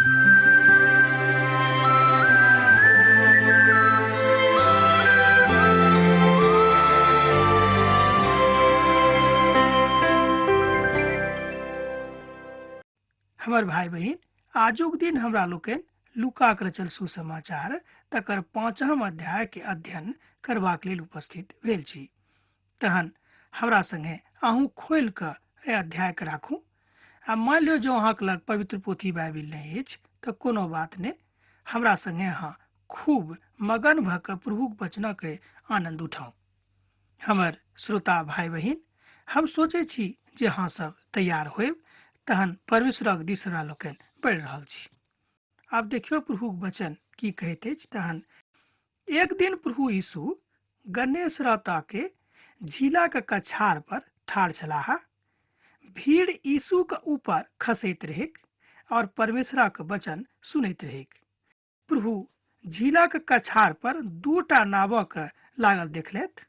हमर भाई बहिन, आजुक दिन हमरा लोकनि लूकाक रचल सुसमाचार तकर 5म अध्याय के अध्ययन करबाक लेल उपस्थित भेल छी। तहन हमरा संगे अहूँ खोलि कऽ एहि अध्याय के राखू। आ मान लियो जो अहाँके लग पवित्र पोथी बाइबिल नहीं अछि तऽ कोनो बात नहीं, हमरा संगे अहाँ खूब मगन भऽ कऽ प्रभुक वचनक आनंद उठाऊ। हमर श्रोता भाई बहिन, हम सोचे छी जे अहाँ सब तैयार होएब, तहन परमेश्वरक दिस हमरा लोकनि बढ़ि रहल छी। आब देखियो प्रभुक वचन की कहैत अछि। तहन एक दिन प्रभु यीशु गन्नेसरता के झीला के कछार पर ठाढ़ छलाह। भीड़ यीशु के ऊपर खसैत रहेक और परमेश्वरक वचन सुनैत रहेक। प्रभु झीला के कछार पर 2टा नावक लागल देखलथि।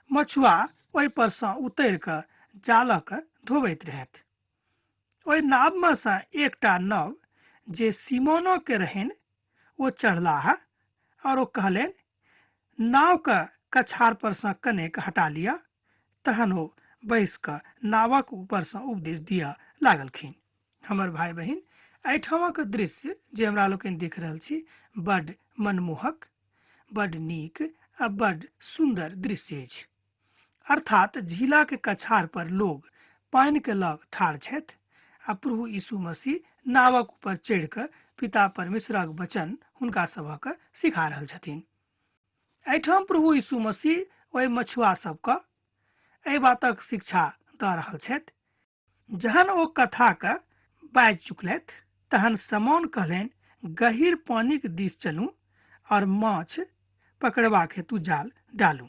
मछुआ ओहि पर सँ उतरि कऽ जालक धोबैत रहथि। ओहि नाव में सँ एकटा नाव जे सिमोनो के रहनि ओ चढ़लाह और ओ कहलनि, नाव के कछार पर सँ कनेक हटा लिअ। तहन ओ बैस कऽ नावक ऊपर सँ उपदेश दिअ लागलखिन। हमर भाई बहिन, एहिठामक दृश्य जे हमरा लोकनि देख रहल छी बड्ड मनमोहक, बड्ड नीक आ बड्ड सुंदर दृश्य अछि। अर्थात झीला के कछार पर लोग पानि के लग ठाढ़ छथि आ प्रभु यीशु मसीह नावक ऊपर चढ़ि कऽ पिता परमेश्वरक वचन हुनका सभक सिखा रहल छथिन। एहिठाम प्रभु यीशु मसीह ओहि मछुआ सबके एहि बातक शिक्षा दऽ रहल छथि। जहन ओ कथा के बाजि चुकलथि तहन समौन कहलनि, गहीर पानी के दिस चलू और माछ पकड़बाक हेतु जाल डालू।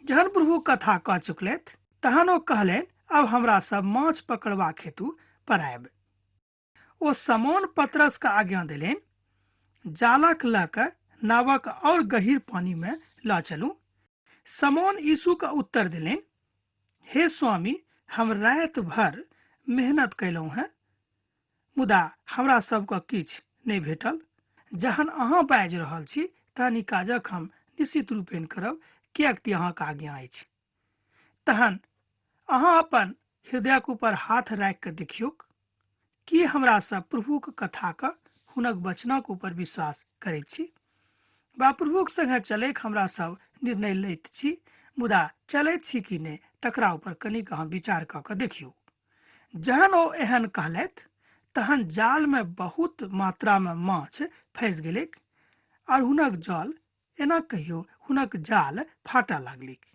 जहन प्रभु कथा कह चुकलथि तहन ओ कहलनि, अब हमरा सब माछ पकड़बाक हेतु परायब। ओ समौन पतरस के आज्ञा देलनि, जालक लऽ कऽ नावक और गहीर पानी में लऽ चलू। समौन यीशु के उत्तर देलनि, हे स्वामी, हम राति भर मेहनत कयलहुँ हैं, मुदा हमरा सबके किछु नहीं भेटल। जहन अहाँ बाजि रहल छी तहन ई काजक हम निश्चित रूपेण करब, किएक कि अहाँके आज्ञा अछि। तहन अहाँ अपन हृदयक ऊपर हाथ राखि कऽ देखियौक कि हमरा सब प्रभुक कथाक हुनक वचनक ऊपर विश्वास करैत छी वा प्रभुक संगे चलैक हमरा सब निर्णय लैत छी, मुदा चलैत छी कि नहीं तकरा ऊपर कनिक अहाँ विचार कऽ कऽ देखियौ। जहन ओ एहन कहलथि तहन जाल में बहुत मात्रा में माछ फंसि गेलैक और हुनक जाल एना कहियो हुनक जाल फाटऽ लागलिक।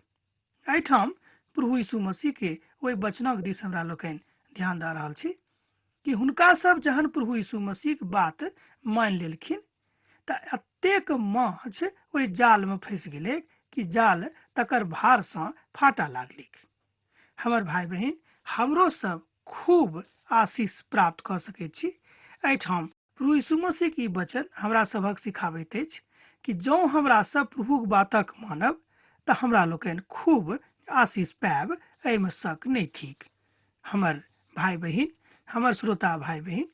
एहिठाम प्रभु यीशु मसीह के ओहि वचनक दिस हमरा लोकनि ध्यान दऽ रहल छी कि हुनका सब जहन प्रभु यीशु मसीह के बात मान लेलखिन तऽ एतेक माछ ओहि जाल में फंसि गेलै कि जाल तकर भार सँ फाटऽ लागलिक। हमर भाई बहिन, हमरो सब खूब आशीष प्राप्त कऽ सकैत छी। एहिठाम प्रभु यीशु मसीह के वचन हमरा सभक सिखाबैत अछि कि जँ हमरा सब प्रभुक बातक मानब तऽ हमरा लोकनि खूब आशीष पायब, एहिमे शक नहीं थिक। हमर भाई बहिन, हमर श्रोता भाई बहिन,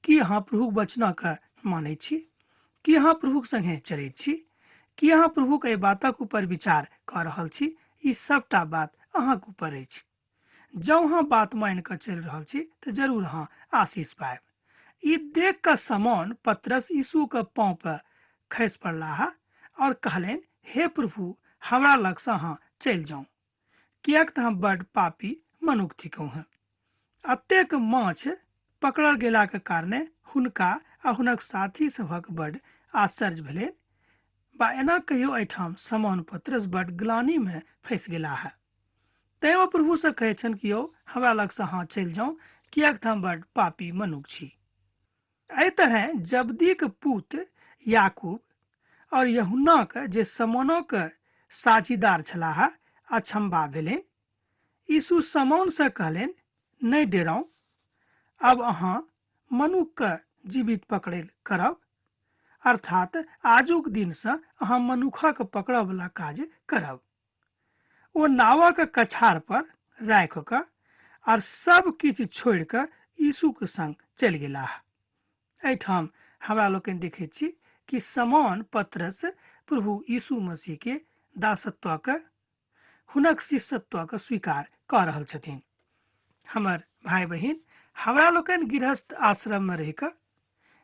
की अहाँ प्रभुक वचनक मानै छी? की अहाँ प्रभुक संगे चलैत छी? की अहाँ प्रभुक एहि बातक ऊपर विचार कऽ रहल छी? ई सबटा बात अहाँके ऊपर अछि। जँ अहाँ बात मान कऽ चलि रहल छी तऽ जरूर अहाँ आशीष पायब। ई देख कऽ समौन पतरस यीशु के पाँव पर खसि पड़लाह और कहलनि, हे प्रभु, हमरा लग सँ अहाँ चलि जाउ, किएक तऽ हम बड्ड पापी मनुख थिकहुँ हैं। एतेक माछ पकड़ल गेला के कारणे हुनका आ हुनक साथी सभक बड्ड आश्चर्य भेलनि, बा एना कहियो एहिठाम समौन पतरस बड्ड ग्लानि में फंसि गेलाह। तैं ओ प्रभु से कहै छनि कि यौ, हमरा लग सँ अहाँ चलि जाउ, किएक तऽ हम बड्ड पापी मनुख छी। एहि तरह जब्दी के पुत याकूब और यूहन्ना के जे समौनो के साझीदार छलाह अचंभा भेलनि। यीशु समौन से कहलनि, नहीं डेराउ, अब अहाँ मनुख के जीवित पकड़ैल करब, अर्थात आजुक दिन से अहाँ मनुखक पकड़ऽ वाला काज करब। ओ नावक कछार पर राखि कऽ और सब किछु छोड़ि कऽ यीशु के संग चलि गेलाह। एहिठाम हमरा लोकनि देखैत छी कि समान पत्रस प्रभु यीशु मसीह के दासत्वक हुनक शिष्यत्वक स्वीकार कऽ रहल छथिन। हमर भाई बहिन, हमरा लोकनि गृहस्थ आश्रम में रह कऽ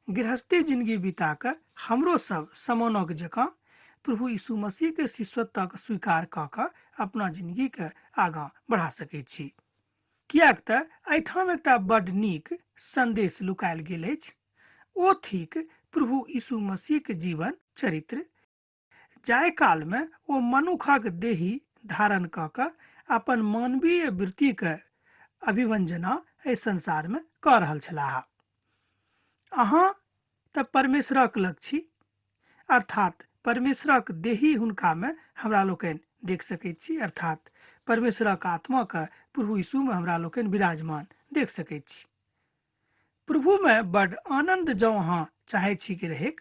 गृहस्थी जिंदगी बिता कऽ हमरो सब समानक जकाँ प्रभु यीशु मसीह के शिष्यत्वक स्वीकार कऽ कऽ अपना जिंदगी के आगाँ बढ़ा सकैत छी। किएक तऽ एहिठाम एकटा बड्ड नीक संदेश लुकायल गेल अछि। ओ थिक प्रभु यीशु मसीह के जीवन चरित्र, जाय काल में ओ मनुखक देही धारण कऽ कऽ अपन मानवीय वृत्ति के अभिव्यंजना एहि संसार में कऽ रहल छलाह। अहाँ तऽ परमेश्वरक लग छी, अर्थात परमेश्वरक देही हुनका में हमरा लोकनि देख सकैत छी, अर्थात परमेश्वरक आत्मा के प्रभु यीशु में हमरा लोकनि विराजमान देख सकैत छी। प्रभु में बड़ आनंद जँ अहाँ चाहै छी कि रहेक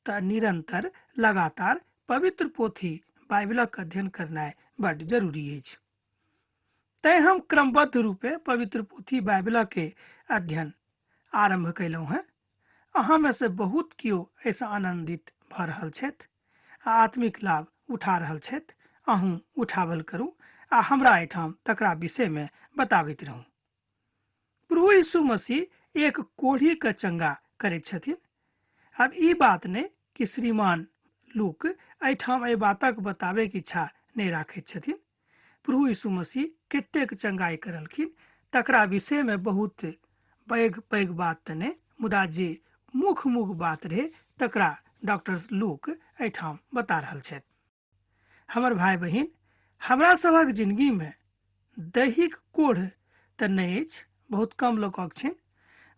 तऽ निरंतर लगातार पवित्र पोथी बाइबलक अध्ययन करनाइ बड्ड जरूरी अछि। तैं हम क्रमबद्ध रूपे पवित्र पोथी बाइबल के अध्ययन आरंभ कयलहुँ हैं। अहाँ में से बहुत कियो ऐसा आनंदित भऽ रहल छथि आ आत्मिक लाभ उठा रहल छथि। अहूँ उठावल करू आ हमरा एहिठाम तकरा विषय में बताबैत रहू। प्रभु यीशु मसीह एक कोढ़ी के चंगा करैत छथिन। अब ई बात नहीं कि श्रीमान लूक एहिठाम एहि बातक बताबे के इच्छा नहीं राखैत छथिन। प्रभु यीशु मसीह कतेक चंगाई करलखिन तकरा विषय में बहुत पैघ पैघ बात तऽ नहीं, मुदा जे मुख्य मुख्य बात रहे तकरा डॉक्टर लूक एहिठाम बता रहल छथि। हमर भाई बहिन, हमरा सभक जिंदगी में दैहिक कोढ़ तऽ नहीं अछि, बहुत कम लोकक छनि,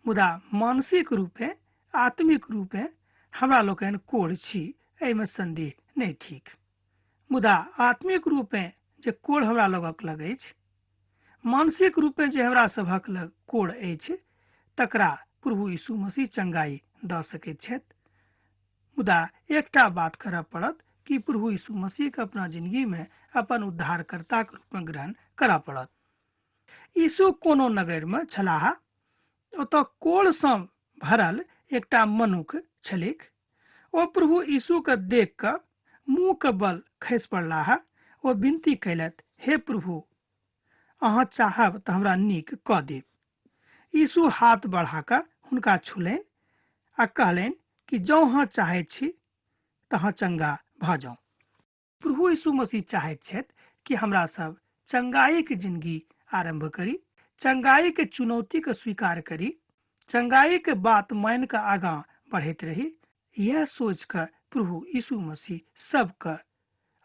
मुदा मानसिक रूपे आत्मिक रूपे हमरा लोकनि कोढ़ छी, एहिमे संदेह नहीं थिक। मुदा आत्मिक रूपे जे कोढ़ हमरा लोगक लग अछि, मानसिक रूपे जे हमरा सभक लग कोढ़ अछि, तकरा प्रभु यीशु मसीह चंगाई दऽ सकैत छथि। मुदा एकटा बात करऽ पड़त कि प्रभु यीशु मसीह के अपना जिंदगी में अपन उद्धारकर्ता के रूप में ग्रहण करऽ पड़त। यीशु कोनो नगर में छलाह, ओतऽ कोढ़ सँ भरल एकटा मनुख छलैक। ओ प्रभु यीशु के देख कऽ मुँह के बल खसि पड़लाह। ओ विनती कयलथि, हे प्रभु, अहाँ चाहब तऽ हमरा नीक कऽ देब। यीशु हाथ बढ़ा कऽ हुनका छुलनि आ कहलनि कि जँ अहाँ चाहैत छी तऽ अहाँ चंगा भऽ जाउ। प्रभु यीशु मसीह चाहैत छथि कि हमरा सब चंगाई के जिंदगी आरंभ करी, चंगाई के चुनौती के स्वीकार करी, चंगाई के बात मान के आगां बढ़ैत रही। यह सोच कर प्रभु यीशु मसीह सबके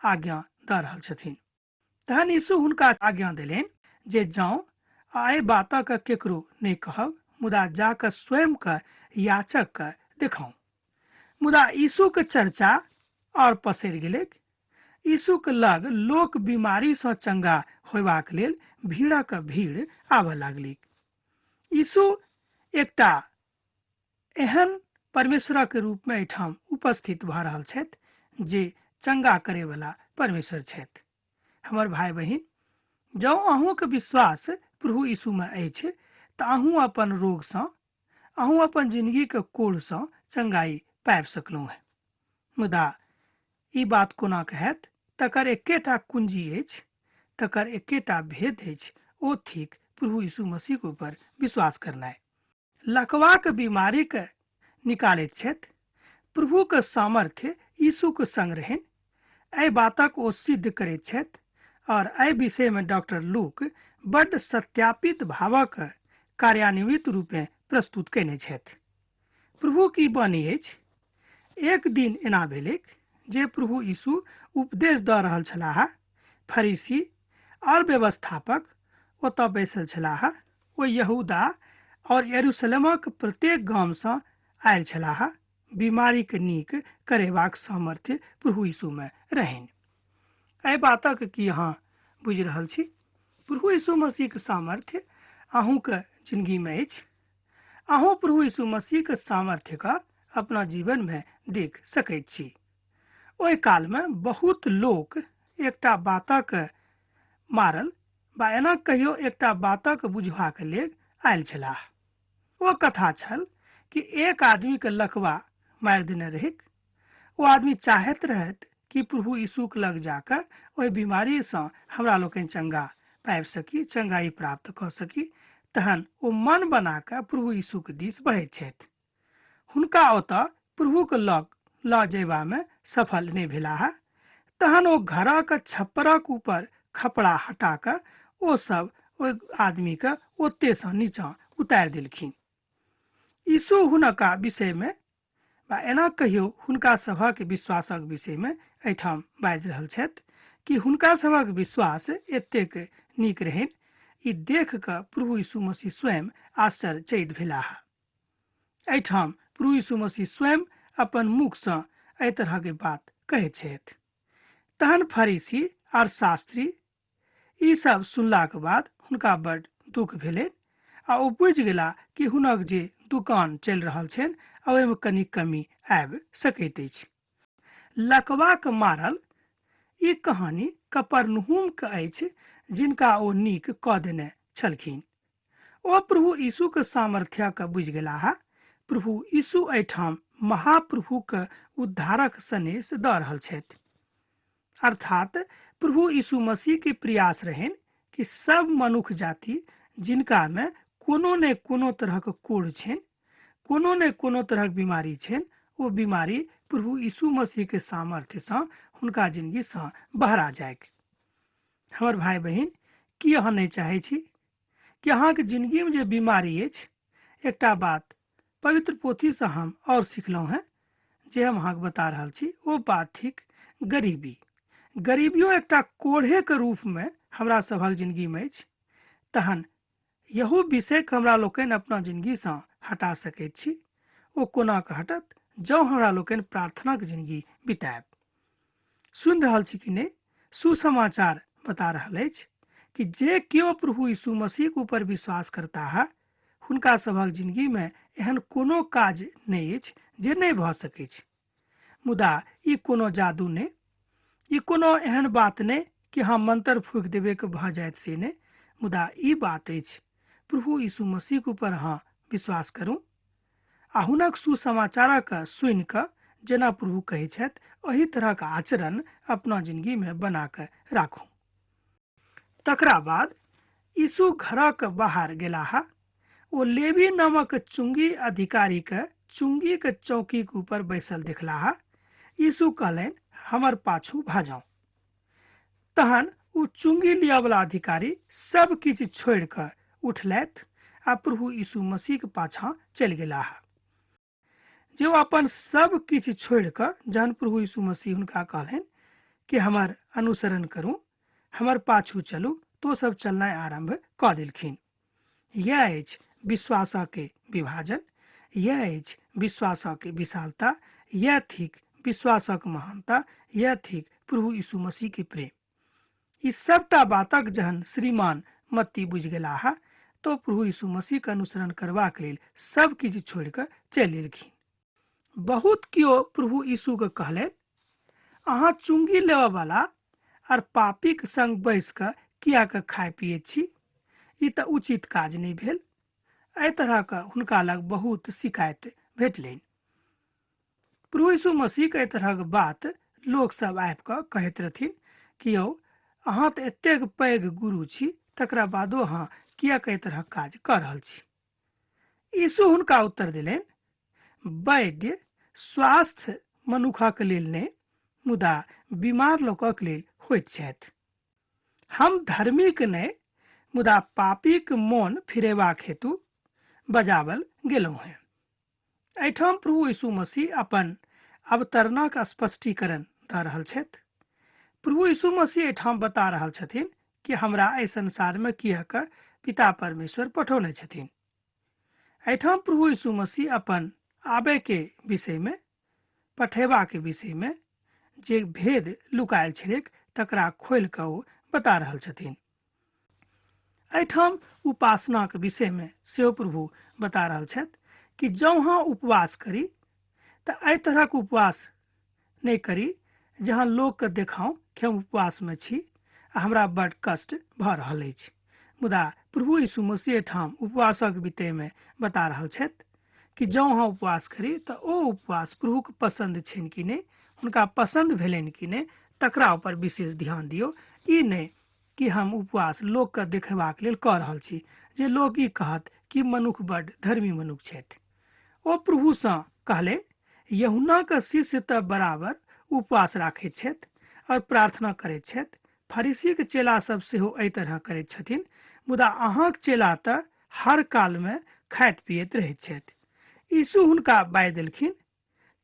आज्ञा दऽ रहल छथिन। तहन यीशु हुनका आज्ञा देलनि जे जाउ आ एहि बातक केकरो नहि कहब, मुदा जाकऽ स्वयं के याचक के देखाउ। मुदा यीशु के चर्चा और पसरि गेलै। यीशु के लग लोक बीमारी सँ चंगा होयबाक लेल भीड़क भीड़ आबऽ लागली। यीशु एकटा एहन परमेश्वर के रूप में एहिठाम उपस्थित भऽ रहल छथि जे चंगा करे वाला परमेश्वर छथि। हमर भाई बहिन, जँ अहूँ के विश्वास प्रभु यीशु में अछि तऽ अहूँ अपन रोग सँ, अहूँ अपन जिंदगी के कोढ़ सँ चंगाई पाबि सकलहुँ है। मुदा ई बात कोना कहत, तकर एकेटा कुंजी अछि, तकर एकेटा भेद अछि, ओ थिक प्रभु यीशु मसीह के ऊपर विश्वास करनाइ। लकवा के बीमारी के निकालैत छथि, प्रभु के सामर्थ्य यीशु के संग रहनि। एहि बातक ओ सिद्ध करैत छथि और एहि विषय में डॉक्टर लूक बड्ड सत्यापित भावक कार्यान्वित रूपे प्रस्तुत कयने छथि। प्रभु की बानी अछि। एक दिन एना भेलैक जे प्रभु यीशु उपदेश दऽ रहल छलाह। फरीसी और व्यवस्थापक ओतऽ बैसल छलाह। ओ यहूदा और यरूशलेमक प्रत्येक गाम सँ आयल छलाह। बीमारी के नीक करेबाक सामर्थ्य प्रभु यीशु में रहनि। एहि बातक की अहाँ बुझि रहल छी? प्रभु यीशु मसीह के सामर्थ्य अहूँ के जिंदगी में अछि। अहूँ प्रभु यीशु मसीह के सामर्थ्य का अपना जीवन में देख सकैत छी। ओहि काल में बहुत लोक एकटा बातक मारल बा एना कहियो एकटा बातक बुझबाक लेल आयल छलाह। ओ कथा छल कि एक आदमी के लकवा मारि देने रहिक। वो आदमी चाहत रहत कि प्रभु यीशु के लग जाकर ओहि बीमारी से हमरा लोकनि चंगा पाबि सकी, चंगाई प्राप्त कऽ सकी। तहन ओ मन बना कऽ प्रभु यीशु के दिस बढ़ैत छथि। हुनका ओतऽ प्रभु के लग लऽ जयबामे सफल नहि भेलाह। तहन ओ घरक छप्परक ऊपर खपड़ा हटा कऽ ओ सब ओहि आदमी के ओते सँ नीचाँ उतारि देलखिन। यीशु हुनका विषयमे बा एना कहियो हुनका सभक विश्वासक विषयमे एहिठाम बाजि रहल छथि कि हुनका सभक विश्वास एतेक नीक रहनि, ई देख कऽ प्रभु यीशु मसीह स्वयं आश्चर्यचकित भेलाह। एहिठाम प्रभु यीशु मसीह स्वयं अपन मुखसँ एहि तरहके बात कहैत छथि। तहन फरीसी आर शास्त्री ई सब सुनलाक बाद हुनका बड़ दुख भेलनि आ ओ बुझि गेला कि हुनक जे दुकान चलि रहल छनि आ ओहिमे कनि कमी आबि सकैत अछि। लकवाक मारल ई कहानी कफरनहूम के अछि, जिनका ओ नीक कऽ देने छलखिन। ओ प्रभु यीशु के सामर्थ्य के बुझि गेलाह। प्रभु यीशु एहिठाम महाप्रभु के उद्धारक संदेश दऽ रहल छथि। अर्थात प्रभु यीशु मसीह के प्रयास रहनि कि सब मनुष्य जाति जिनका में कोनो ने कोनो तरहक कोढ़ छनि, कोनो ने कोनो तरहक बीमारी छनि, वो बीमारी प्रभु यीशु मसीह के सामर्थ्य सँ हुनका जिंदगी सँ बहरा जायक। हमर भाई बहिन, की अहाँ नहीं चाहै छी कि अहाँके जिंदगी में जे बीमारी अछि, एकटा बात पवित्र पोथी से हम और सिखलहुँ हैं जे हम अहाँके बता रहल छी, वो बात थिक गरीबी। गरीबियो एकटा कोढ़े के रूप में हमरा सभक जिंदगी में अछि। तहन यहू विषय के हमरा लोकनि अपना जिंदगी सँ हटा सकैत छी। ओ कोना के हटत? जँ हमरा लोकनि प्रार्थना के जिंदगी बिताएब। सुनि रहल छी कि नहीं? सुसमाचार बता रहल अछि कि जे केओ प्रभु यीशु मसीह के ऊपर विश्वास करता है, हुनका सभक जिंदगी में एहन कोनो काज नहीं अछि जे नहीं भऽ सकैत छै। मुदा ई कोनो जादू नहीं, ई कोनो एहन बात नहीं कि हाँ मंत्र फूक देवे के भऽ जायत से नहीं। मुदा ई बात अछि प्रभु यीशु मसीह के ऊपर अहाँ विश्वास करू आ हुनक सुसमाचारक सुनि कऽ जेना प्रभु कहै छथि ओही तरहक आचरण अपना जिंदगी में बना कऽ राखू। तकरा बाद यीशु घरक बाहर गेलाह। ओ लेवी नामक चुंगी अधिकारी के चुंगी के चौकी के ऊपर बैसल देखलाह। यीशु कहलनि, हमर पाछू भाजौ। तहन ओ चुंगी लिया वाला अधिकारी सब किछ छोड़ि कऽ उठलथि आ प्रभु यीशु मसीह के पाछा चलि गेलाह। जे अपन सब किछ छोड़ि कऽ जहन प्रभु यीशु मसीह हुनका कहलनि कि हमर अनुसरण करू, हमर पाछू चलू, तो सब चलनाइ आरंभ कऽ देलखिन। यह अछि विश्वासक के विभाजन, यह अछि विश्वासक के विशालता, यह थिक विश्वासक महानता, यह थिक प्रभु यीशु मसीह के प्रेम। ई सबटा बातक जहन श्रीमान मत्ती बुझि गेलाह तो प्रभु यीशु मसीह के अनुसरण करबाक लेल सब किछ छोड़ि कऽ चलि एलखिन। बहुत कियो प्रभु यीशु के कहलनि, अहाँ चुंगी लेवा वाला और पापी के संग बैस कऽ किया के खाय पियैत छी? ई तऽ उचित काज नहीं भेल। एहि तरह के हुनका लग बहुत शिकायत भेटलनि। प्रभु यीशु मसीह के एहि तरहक बात लोक सब आबि कऽ कहैत रहथिन कि यौ अहाँ तऽ एतेक पैघ गुरु छी, तकरा बादो अहाँ किया के एहि तरहक काज कऽ रहल छी? यीशु हुनका उत्तर देलनि, वैद्य स्वास्थ्य मनुखक लेल नहि, मुदा बीमार लोकक लेल होइत छथि। हम धार्मिक नहि, मुदा पापीक मोन फिरेबाक हेतु बजावल गेलहुँ हैं। एहिठाम प्रभु यीशु मसीह अपन अवतरणक स्पष्टीकरण दऽ रहल छथि। प्रभु यीशु मसीह एहिठाम बता रहल छथिन कि हमरा एहि संसार में किया कऽ पिता परमेश्वर पठौने छथिन। एहिठाम प्रभु यीशु मसीह अपन आबे के विषय में, पठेबा के विषय में जे भेद लुकायल छलैक तकरा खोलि कऽ ओ बता रहल छथिन। एहिठाम उपासना के विषय में सेहो प्रभु बता रहल छथि कि जँ अहाँ उपवास करी तऽ एहि तरहक उपवास नहीं करी जहाँ लोक के देखाऊ कि हम उपवास में छी आ हमरा बड़ कष्ट भऽ रहल अछि। मुदा प्रभु यीशु मसीह एहिठाम उपवासक विषय में बता रहल छथि कि जँ अहाँ उपवास करी तऽ ओ उपवास प्रभुके पसन्द छनि कि नहि, हुनका पसन्द भेलनि कि नहि, तकरा ऊपर विशेष ध्यान दियौ। ई नहि कि हम उपवास लोकके देखेबाक लेल कऽ रहल छी, जे लोक ई कहत कि मनुख बड्ड धर्मी मनुख छथि। ओ प्रभुसँ कहलनि, यूहन्नाके शिष्य तऽ बराबर उपवास राखैत छथि और प्रार्थना करैत छथि, फरीसीके चेला सब सेहो एहि तरह करैत छथिन, मुदा अहाँक चेला तऽ हर कालमे खाइत पियैत रहैत छथि। यीशु हुनका बाजि देलखिन,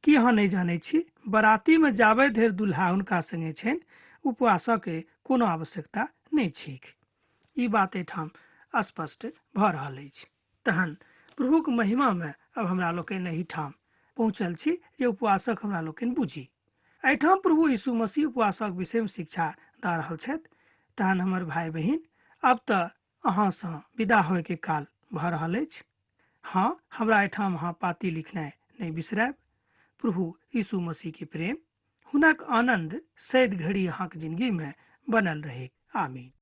की अहाँ नहि जानै छी, बरातीमे जाबे धरि दुल्हा हुनका संगे छनि, उपवासके कोनो आवश्यकता नहि छैक। ई बात एहिठाम स्पष्ट भऽ रहल अछि। तहन प्रभुक महिमामे अब हमरा लोकनि एहिठाम पहुँचल छी जे उपवासक हमरा लोकनि बुझी। एहिठाम प्रभु यीशु मसीह उपवासक विषयमे शिक्षा दऽ रहल छथि। तहन हमर भाई बहिन, अब तऽ अहाँसँ विदा होयके काल भऽ रहल अछि। हाँ, हमरा एहिठाम अहाँ पाती लिखनाइ नहि बिसरायब। प्रभु यीशु मसीह के प्रेम, हुनक आनंद सैद घड़ी अहाँक जिंदगी में बनल रहे। आमीन।